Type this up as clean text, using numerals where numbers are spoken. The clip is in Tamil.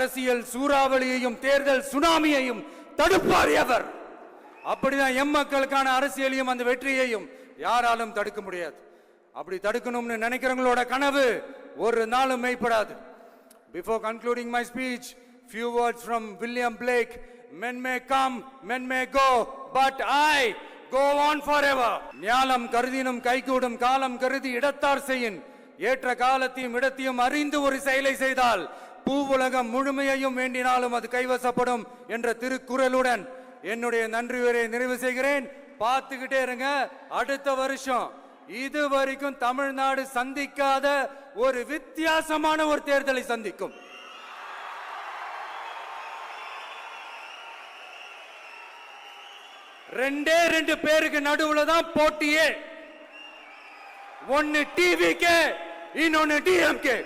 அரசியல் சூறாவளியையும் தேர்தல் சுனாமியையும் தடுப்பார் எவர். அப்படிதான் எம் மக்களுக்கான அரசியலையும் அந்த வெற்றியையும் யாராலும் தடுக்க முடியாது. அப்படி தடுக்கணும்னு நினைக்கிறவங்களோட கனவு ஒரு நாளும் மெய்ப்படாது. Before concluding my speech, few words from William Blake. Men may come, men may go, but I go on forever. ஞாலம் கருதினும் கைகூடும் காலம் கருதி இடத்தார் செய்யின். ஏற்ற காலத்தையும் இடத்தையும் அறிந்து ஒரு செயலை செய்தால் பூவுலகம் முழுமையையும் வேண்டினாலும் அது கைவசப்படும் என்ற திருக்குறளுடன் என்னுடைய நன்றி உரையை நிறைவு செய்கிறேன். பார்த்துக்கிட்டே இருங்க. அடுத்த வருஷம் இது வரைக்கும் தமிழ்நாடு சந்திக்காத ஒரு வித்தியாசமான ஒரு தேர்தலை சந்திக்கும். ரெண்டு பேருக்கு நடுவுல தான் போட்டியே. ஒன்னு டிவிகே, இன்னொன்னு டிஎம்கே.